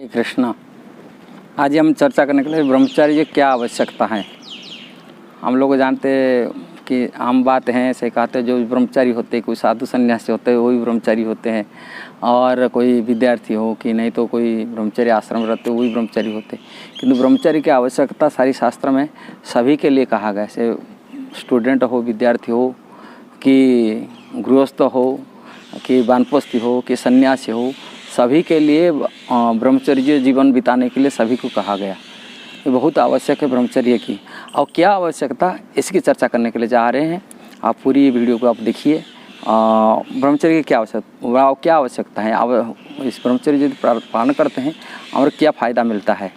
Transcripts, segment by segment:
कृष्णा। आज हम चर्चा करने के लिए ब्रह्मचर्य क्या आवश्यकता है। हम लोग जानते कि आम बात है, ऐसे कहते हैं जो ब्रह्मचारी होते हैं, कोई साधु सन्यासी होते हैं वही ब्रह्मचारी होते हैं, और कोई विद्यार्थी हो कि नहीं तो कोई ब्रह्मचर्य आश्रम रहते वही ब्रह्मचारी होते हैं। किंतु ब्रह्मचर्य की आवश्यकता सारी शास्त्र में सभी के लिए कहा गया, जैसे स्टूडेंट हो, विद्यार्थी हो कि गृहस्थ हो कि वानप्रस्थी हो कि सन्यासी हो, सभी के लिए ब्रह्मचर्य जीवन बिताने के लिए सभी को कहा गया। ये बहुत आवश्यक है ब्रह्मचर्य की। और क्या आवश्यकता, इसकी चर्चा करने के लिए जा रहे हैं। आप पूरी वीडियो को आप देखिए। ब्रह्मचर्य की क्या आवश्यकता है, इस ब्रह्मचर्य यदि पालन करते हैं और क्या फ़ायदा मिलता है।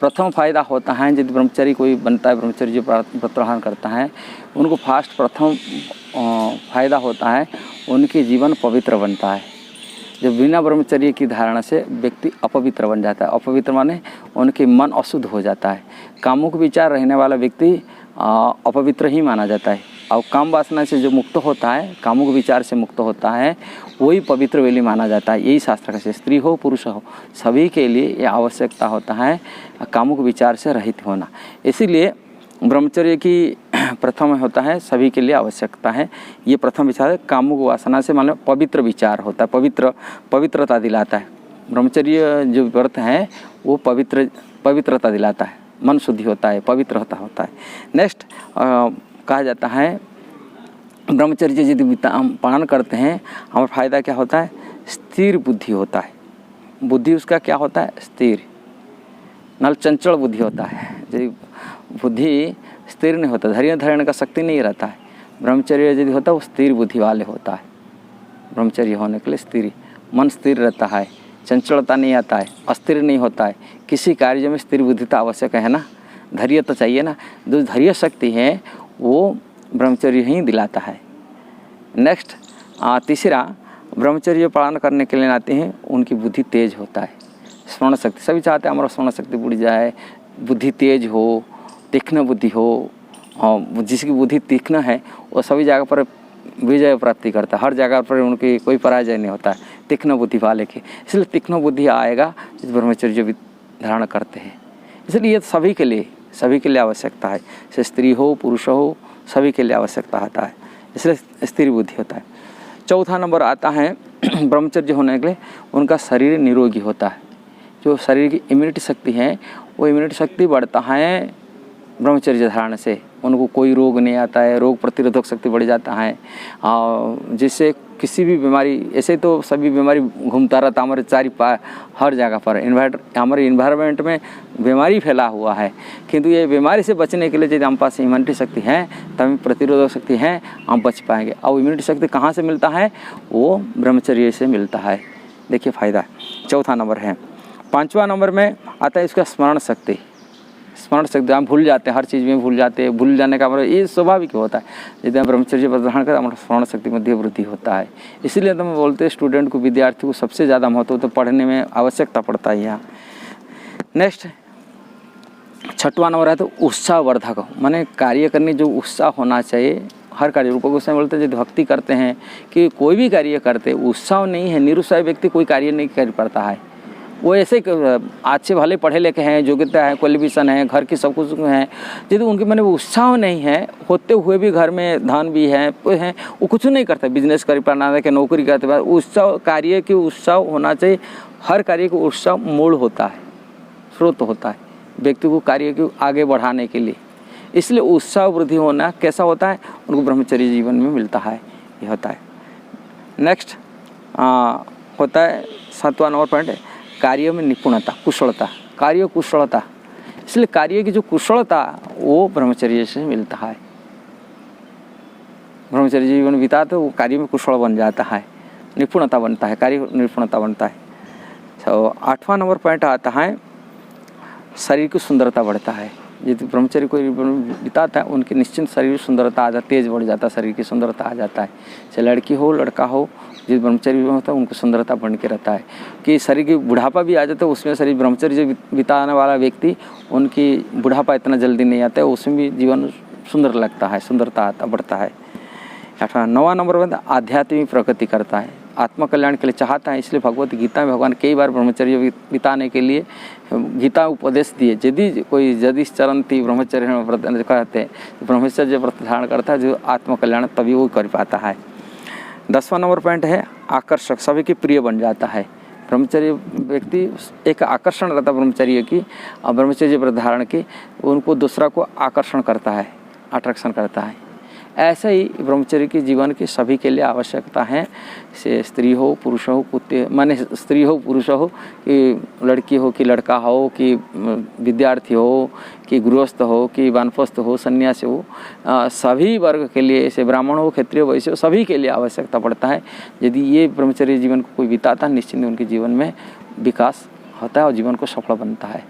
प्रथम फ़ायदा होता है, यदि ब्रह्मचर्य कोई बनता है, ब्रह्मचर्य प्रत्याहार करता है, उनको प्रथम फ़ायदा होता है, उनके जीवन पवित्र बनता है। जब बिना ब्रह्मचर्य की धारणा से व्यक्ति अपवित्र बन जाता है, अपवित्र माने उनके मन अशुद्ध हो जाता है। कामुक विचार रहने वाला व्यक्ति अपवित्र ही माना जाता है, और काम वासना से जो मुक्त होता है, कामुक विचार से मुक्त होता है, वही पवित्र वेली माना जाता है। यही शास्त्र का, स्त्री हो पुरुष हो, सभी के लिए ये आवश्यकता होता है कामुक विचार से रहित होना। इसीलिए ब्रह्मचर्य की प्रथम होता है, सभी के लिए आवश्यकता है। ये प्रथम विचार है, कामुक वासना से मतलब पवित्र विचार होता है, पवित्रता दिलाता है। ब्रह्मचर्य जो व्रत है वो पवित्रता दिलाता है, मन शुद्धि होता है, पवित्र होता है। नेक्स्ट कहा जाता है ब्रह्मचर्य यदि हम पालन करते हैं, हमारा फायदा क्या होता है, स्थिर बुद्धि होता है। बुद्धि उसका क्या होता है, स्थिर, नल चंचल बुद्धि होता है। यदि बुद्धि स्थिर नहीं होता, धैर्य धारण का शक्ति नहीं रहता है। ब्रह्मचर्य यदि होता है वो स्थिर बुद्धि वाले होता है। ब्रह्मचर्य होने के लिए स्थिर मन स्थिर रहता है, चंचलता नहीं आता है, अस्थिर नहीं होता है। किसी कार्य में स्थिर बुद्धि तो आवश्यक है ना, धैर्य तो चाहिए ना। जो धैर्य शक्ति है वो ब्रह्मचर्य ही दिलाता है। नेक्स्ट तीसरा, ब्रह्मचर्य पालन करने के लिए आते हैं, उनकी बुद्धि तेज होता है। स्मरण शक्ति, सभी चाहते हैं हमारा स्मरण शक्ति बढ़ जाए, बुद्धि तेज हो, तीक्ष्ण बुद्धि हो। और जिसकी बुद्धि तीक्ष्ण है वो सभी जगह पर विजय प्राप्ति करता है, हर जगह पर उनकी कोई पराजय नहीं होता है, तीक्ष्ण बुद्धि वाले की। इसलिए तीक्ष्ण बुद्धि आएगा जिस ब्रह्मचर्य धारण करते हैं। इसलिए ये सभी के लिए आवश्यकता है, जैसे स्त्री हो पुरुष हो, सभी के लिए आवश्यकता होता है। इसलिए स्थिर बुद्धि होता है। चौथा नंबर आता है ब्रह्मचर्य होने के लिए उनका शरीर निरोगी होता है। जो शरीर की इम्यूनिटी शक्ति है वो इम्यूनिटी शक्ति बढ़ता है ब्रह्मचर्य धारण से। उनको कोई रोग नहीं आता है, रोग प्रतिरोधक शक्ति बढ़ जाता है, जिससे किसी भी बीमारी, ऐसे तो सभी बीमारी घूमता रहता हमारे हर जगह पर। हमारे इन्वायरमेंट में बीमारी फैला हुआ है, किंतु ये बीमारी से बचने के लिए यदि हम पास इम्यूनिटी शक्ति है, तभी प्रतिरोधक शक्ति है, हम बच पाएंगे। और इम्यूनिटी शक्ति कहाँ से मिलता है, वो ब्रह्मचर्य से मिलता है। देखिए फायदा चौथा नंबर है। पाँचवा नंबर में आता है इसका स्मरण शक्ति। स्मरण शक्ति हम भूल जाते हैं, हर चीज़ में भूल जाते हैं। भूल जाने का मतलब ये स्वाभाविक होता है। यदि हम ब्रह्मचर्य पर ग्रहण करें, हमारा स्मरण शक्ति में वृद्धि होता है। इसीलिए तो हम बोलते हैं स्टूडेंट को, विद्यार्थी को सबसे ज़्यादा महत्व तो पढ़ने में आवश्यकता पड़ता है यहाँ। नेक्स्ट छठवां नंबर है तो उत्साहवर्धक, माने कार्य करने जो उत्साह होना चाहिए। हर कार्य, रूप गोस्वामी बोलते हैं यदि भक्ति करते हैं कि कोई भी कार्य करते, उत्साह नहीं है, निरुत्साह व्यक्ति कोई कार्य नहीं कर पाता है। वो ऐसे अच्छे भले पढ़े लिखे हैं, योग्यता है, क्वालिफिकेशन है, घर की सब कुछ है, यदि उनके मन में उत्साह नहीं है, होते हुए भी घर में धन भी है, वो कुछ नहीं करता, बिजनेस कर पाना कि नौकरी करते बाद उत्साह, कार्य की उत्साह होना चाहिए। हर कार्य को उत्साह मूल होता है, स्रोत होता है व्यक्ति को कार्य को आगे बढ़ाने के लिए। इसलिए उत्साह वृद्धि होना कैसा होता है, उनको ब्रह्मचर्य जीवन में मिलता है, ये होता है। नेक्स्ट होता है 7वां नंबर पॉइंट है कार्य में निपुणता, कुशलता, कार्य कुशलता। इसलिए कार्य की जो कुशलता वो ब्रह्मचर्य से मिलता है। ब्रह्मचर्य जीवन बिताते वो कार्य में कुशल बन जाता है, निपुणता बनता है, कार्य निपुणता बनता है। तो 8वां नंबर पॉइंट आता है शरीर की सुंदरता बढ़ता है। यदि ब्रह्मचर्य को बिताता है, उनकी निश्चित शरीर की सुंदरता आ जाती है, तेज बढ़ जाता है, शरीर की सुंदरता आ जाता है। चाहे लड़की हो लड़का हो, जिस ब्रह्मचर्य में होता है उनको सुंदरता बन के रहता है। कि शरीर की बुढ़ापा भी आ जाता है, उसमें शरीर ब्रह्मचर्य बिताने वाला व्यक्ति, उनकी बुढ़ापा इतना जल्दी नहीं आता है, उसमें भी जीवन सुंदर लगता है, सुंदरता आता बढ़ता है। 9वां नंबर में आध्यात्मिक प्रगति करता है। आत्मकल्याण के लिए चाहता है, इसलिए भगवत गीता में भगवान कई बार ब्रह्मचर्य बिताने के लिए गीता उपदेश दिए। यदि चरंती ब्रह्मचर्य व्रत कहते हैं, ब्रह्मचर्य व्रत धारण करता है जो आत्मकल्याण तभी वो कर पाता है। 10वां नंबर पॉइंट है आकर्षक, सभी के प्रिय बन जाता है। ब्रह्मचर्य व्यक्ति एक आकर्षण रहता है ब्रह्मचर्य की और ब्रह्मचर्य व्रत धारण की, उनको दूसरा को आकर्षण करता है, अट्रैक्शन करता है। ऐसे ही ब्रह्मचर्य की जीवन की सभी के लिए आवश्यकता है, से स्त्री हो पुरुष हो, कुत्ते माने स्त्री हो पुरुष हो कि लड़की हो कि लड़का हो कि विद्यार्थी हो कि गृहस्थ हो कि वानप्रस्थ हो सन्यासी हो, सभी वर्ग के लिए, ऐसे ब्राह्मण हो क्षत्रिय वैश्य हो, सभी के लिए आवश्यकता पड़ता है। यदि ये ब्रह्मचर्य जीवन को कोई बिताता है, निश्चित उनके जीवन में विकास होता है और जीवन को सफल बनता है।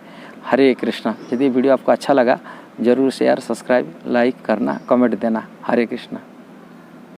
हरे कृष्णा। यदि वीडियो आपको अच्छा लगा जरूर शेयर, सब्सक्राइब, लाइक करना, कमेंट देना। हरे कृष्णा।